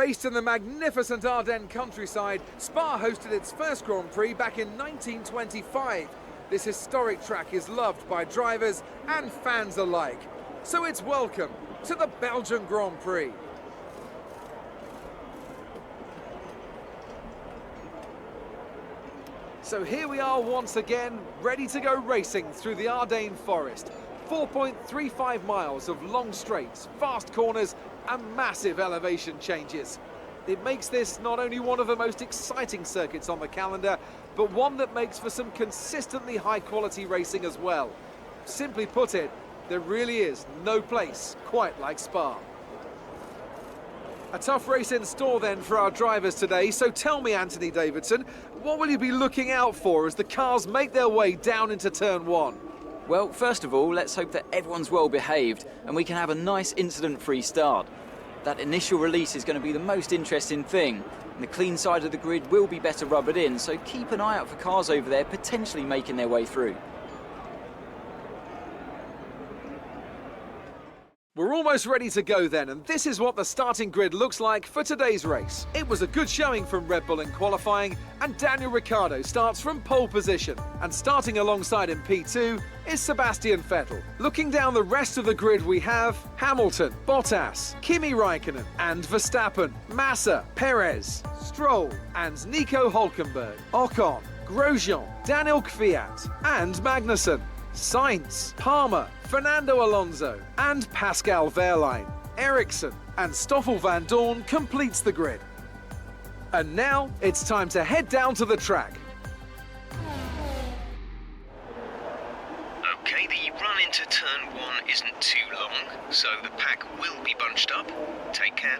Based in the magnificent Ardennes countryside, Spa hosted its first Grand Prix back in 1925. This historic track is loved by drivers and fans alike. So it's welcome to the Belgian Grand Prix. So here we are once again, ready to go racing through the Ardennes forest. 4.35 miles of long straights, fast corners and massive elevation changes. It makes this not only one of the most exciting circuits on the calendar, but one that makes for some consistently high quality racing as well. Simply put it, there really is no place quite like Spa. A tough race in store then for our drivers today, so tell me, Anthony Davidson, what will you be looking out for as the cars make their way down into turn one? Well, first of all, let's hope that everyone's well behaved and we can have a nice incident-free start. That initial release is going to be the most interesting thing, and the clean side of the grid will be better rubbered in, so keep an eye out for cars over there potentially making their way through. We're almost ready to go then, and this is what the starting grid looks like for today's race. It was a good showing from Red Bull in qualifying, and Daniel Ricciardo starts from pole position. And starting alongside in P2 is Sebastian Vettel. Looking down the rest of the grid, we have Hamilton, Bottas, Kimi Räikkönen and Verstappen, Massa, Perez, Stroll and Nico Hülkenberg, Ocon, Grosjean, Daniel Kvyat and Magnussen, Sainz, Palmer, Fernando Alonso and Pascal Wehrlein, Ericsson and Stoffel van Dorn completes the grid. And now it's time to head down to the track. Okay, the run into turn one isn't too long, so the pack will be bunched up. Take care.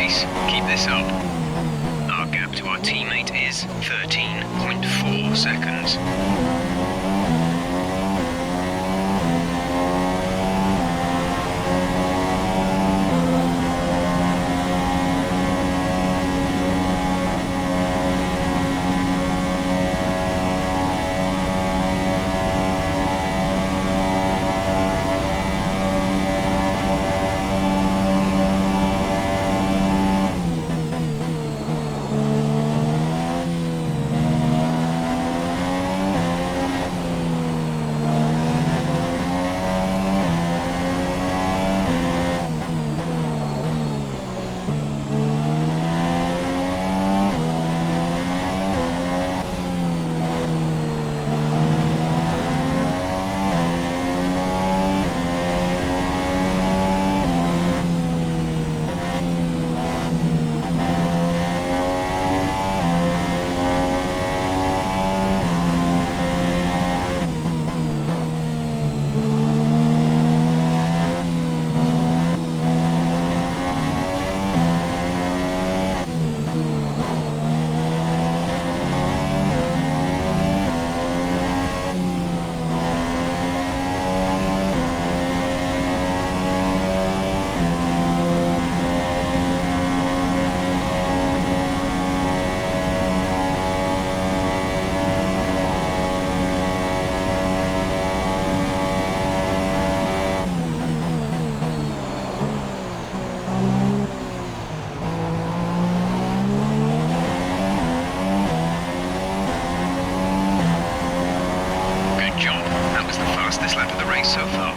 race. Keep this up. Our gap to our teammate is 13.4 seconds. Fastest lap of the race so far.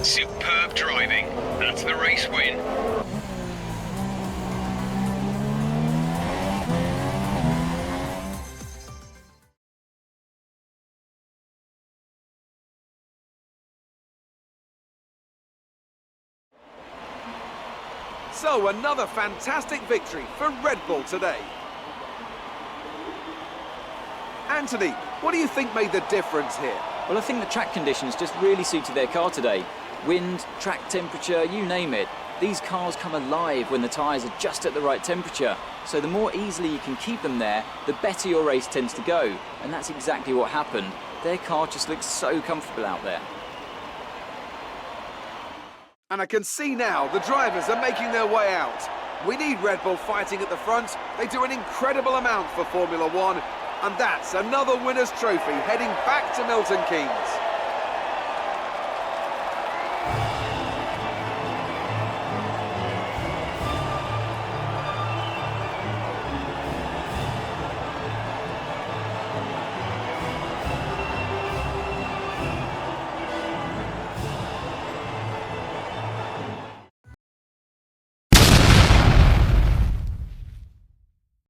Superb driving. That's the race win. So another fantastic victory for Red Bull today. Anthony, what do you think made the difference here? Well, I think the track conditions just really suited their car today. Wind, track temperature, you name it. These cars come alive when the tyres are just at the right temperature. So the more easily you can keep them there, the better your race tends to go. And that's exactly what happened. Their car just looks so comfortable out there. And I can see now the drivers are making their way out. We need Red Bull fighting at the front. They do an incredible amount for Formula One. And that's another winner's trophy heading back to Milton Keynes.